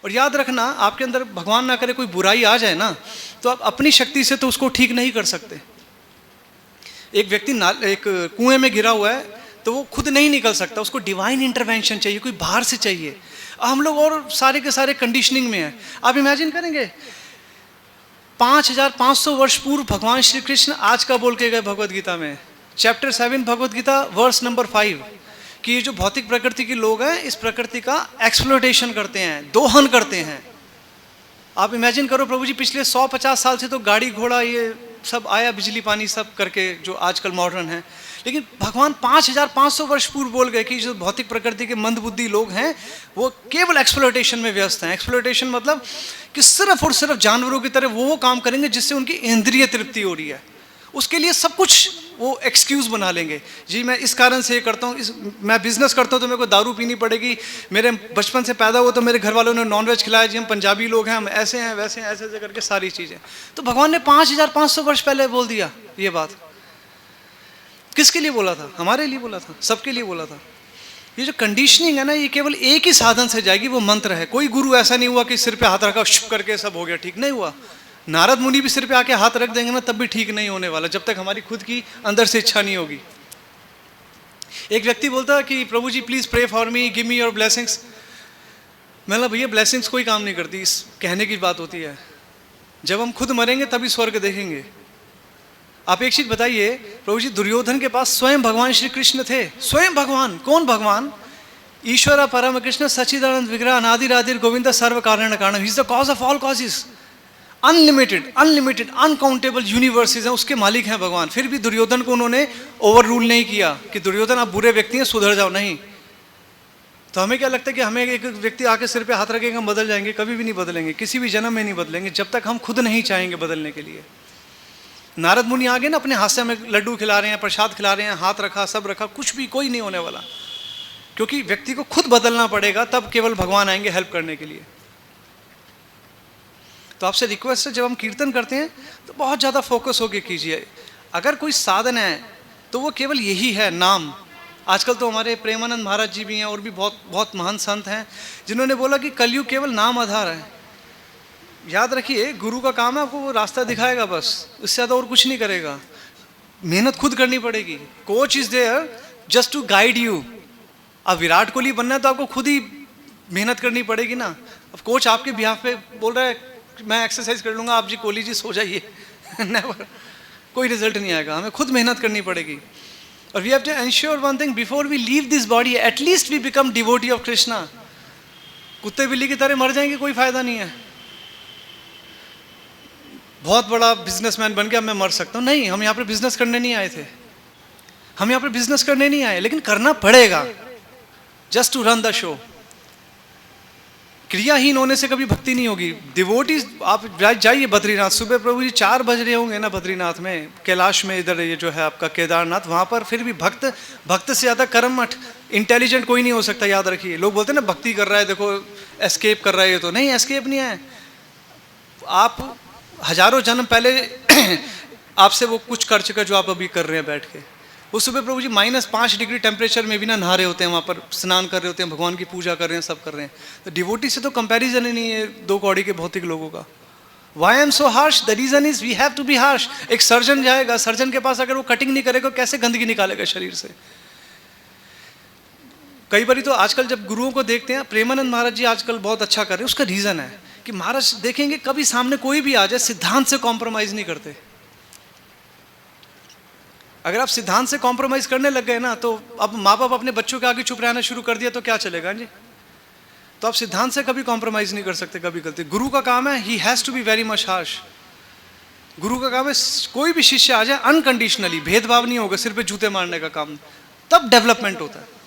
और याद रखना, आपके अंदर भगवान ना करे कोई बुराई आ जाए ना, तो आप अपनी शक्ति से तो उसको ठीक नहीं कर सकते। एक व्यक्ति एक कुएं में गिरा हुआ है तो वो खुद नहीं निकल सकता, उसको डिवाइन इंटरवेंशन चाहिए, कोई बाहर से चाहिए। हम लोग और सारे के सारे कंडीशनिंग में हैं। आप इमेजिन करेंगे 5500 वर्ष पूर्व भगवान श्री कृष्ण आज का बोल के गए भगवद गीता में, chapter 7 Bhagavad Gita verse number 5, कि ये जो भौतिक प्रकृति के लोग हैं इस प्रकृति का एक्सप्लोटेशन करते हैं, दोहन करते हैं। आप इमेजिन करो प्रभु जी, पिछले 100-50 साल से तो गाड़ी घोड़ा ये सब आया, बिजली पानी सब करके जो आजकल मॉडर्न है, लेकिन भगवान 5500 वर्ष पूर्व बोल गए कि जो भौतिक प्रकृति के मंदबुद्धि लोग हैं वो केवल एक्सप्लोटेशन में व्यस्त हैं। एक्सप्लोटेशन मतलब कि सिर्फ और सिर्फ जानवरों की तरह वो काम करेंगे जिससे उनकी इंद्रिय तृप्ति हो रही है, उसके लिए सब कुछ वो एक्सक्यूज़ बना लेंगे। जी मैं इस कारण से ये करता हूँ, मैं बिजनेस करता हूँ तो मेरे को दारू पीनी पड़ेगी, मेरे बचपन से पैदा हुआ तो मेरे घर वालों ने नॉनवेज खिलाया, जी हम पंजाबी लोग हैं, हम ऐसे हैं वैसे हैं, ऐसे ऐसे करके सारी चीज़ें। तो भगवान ने 5500 वर्ष पहले बोल दिया ये बात। किसके लिए बोला था? हमारे लिए बोला था, सबके लिए बोला था। ये जो कंडीशनिंग है ना, ये केवल एक ही साधन से जाएगी, वो मंत्र है। कोई गुरु ऐसा नहीं हुआ कि सिर पे हाथ रखा शुभ करके सब हो गया, ठीक नहीं हुआ। नारद मुनि भी सिर पे आके हाथ रख देंगे ना, तब भी ठीक नहीं होने वाला, जब तक हमारी खुद की अंदर से इच्छा नहीं होगी। एक व्यक्ति बोलता है कि प्रभु जी please pray for me, give me your blessings. मतलब भैया ब्लेसिंग्स कोई काम नहीं करती, इस कहने की बात होती है। जब हम खुद मरेंगे तभी स्वर्ग देखेंगे। आप एक चीज बताइए प्रभु जी, दुर्योधन के पास स्वयं भगवान श्री कृष्ण थे, स्वयं भगवान। कौन भगवान? ईश्वर परम कृष्ण सच्चिदानंद विग्रह अनादिरादिर गोविंद सर्व कारण कारण, he is the cause of all causes. Unlimited uncountable universes हैं, उसके मालिक हैं भगवान। फिर भी दुर्योधन को उन्होंने ओवर रूल नहीं किया कि दुर्योधन आप बुरे व्यक्ति हैं, सुधर जाओ, नहीं। तो हमें क्या लगता है कि हमें एक व्यक्ति आके सिर पे हाथ रखेगा हम बदल जाएंगे? कभी भी नहीं बदलेंगे, किसी भी जन्म में नहीं बदलेंगे, जब तक हम खुद नहीं चाहेंगे बदलने के लिए। नारद मुनि आ गए ना, अपने हाथ से हमें लड्डू खिला रहे हैं, प्रसाद खिला रहे हैं, हाथ रखा, सब रखा, कुछ भी कोई नहीं होने वाला, क्योंकि व्यक्ति को खुद बदलना पड़ेगा, तब केवल भगवान आएंगे हेल्प करने के लिए। तो आपसे रिक्वेस्ट है, जब हम कीर्तन करते हैं तो बहुत ज़्यादा फोकस होके कीजिए। अगर कोई साधन है तो वो केवल यही है, नाम। आजकल तो हमारे प्रेमानंद महाराज जी भी हैं और भी बहुत बहुत महान संत हैं जिन्होंने बोला कि कलयुग केवल नाम आधार है। याद रखिए, गुरु का काम है आपको वो रास्ता दिखाएगा बस, इससे ज़्यादा और कुछ नहीं करेगा। मेहनत खुद करनी पड़ेगी। Coach is there just to guide you. अब विराट कोहली बनना है तो आपको खुद ही मेहनत करनी पड़ेगी ना। अब कोच आपके बिहाफ पे बोल रहा है मैं एक्सरसाइज कर लूँगा, आप जी कोहली जी सो जाइए नेवर, कोई रिजल्ट नहीं आएगा। हमें खुद मेहनत करनी पड़ेगी। और we have to ensure one thing, before we leave this body at least we become devotee of Krishna. कुत्ते बिल्ली की तरह मर जाएंगे, कोई फायदा नहीं है। बहुत बड़ा बिजनेसमैन बन गया मैं मर सकता हूँ, नहीं। हम यहाँ पर बिजनेस करने नहीं आए थे, हम यहाँ पर बिजनेस करने नहीं आए, लेकिन करना पड़ेगा just to run the show. क्रियाहीन होने से कभी भक्ति नहीं होगी। डिवोटी, आप जाइए बद्रीनाथ, सुबह प्रभु जी 4 बज रहे होंगे ना बद्रीनाथ में, कैलाश में, इधर ये जो है आपका केदारनाथ, वहाँ पर फिर भी भक्त से ज़्यादा कर्मठ इंटेलिजेंट कोई नहीं हो सकता। याद रखिए, लोग बोलते हैं ना भक्ति कर रहा है, देखो एस्केप कर रहा है, ये तो नहीं, एस्केप नहीं है। आप हजारों जन्म पहले आपसे वो कुछ कर चुका जो आप अभी कर रहे हैं बैठ के। वो सुबह प्रभु जी -5 डिग्री टेम्परेचर में भी ना नहा रहे होते हैं, वहाँ पर स्नान कर रहे होते हैं, भगवान की पूजा कर रहे हैं, सब कर रहे हैं। तो डिवोटी से तो कंपैरिजन ही नहीं है 2 कौड़ी के भौतिक लोगों का। Why am so harsh? The reason is we have to be harsh. एक सर्जन जाएगा, सर्जन के पास अगर वो कटिंग नहीं करेगा कैसे गंदगी निकालेगा शरीर से? कई बार तो आजकल जब गुरुओं को देखते हैं, प्रेमानंद महाराज जी आजकल बहुत अच्छा कर रहे हैं, उसका रीजन है कि महाराज देखेंगे कभी सामने कोई भी आ जाए सिद्धांत से कॉम्प्रोमाइज नहीं करते। अगर आप सिद्धांत से कॉम्प्रोमाइज करने लग गए ना, तो अब माँ बाप अपने बच्चों के आगे चुप रहना शुरू कर दिया तो क्या चलेगा जी? तो आप सिद्धांत से कभी कॉम्प्रोमाइज नहीं कर सकते, कभी गलती। गुरु का काम है, he has to be very much harsh. गुरु का काम है कोई भी शिष्य आ जाए अनकंडीशनली, भेदभाव नहीं होगा, सिर पे जूते मारने का काम, तब डेवलपमेंट होता है।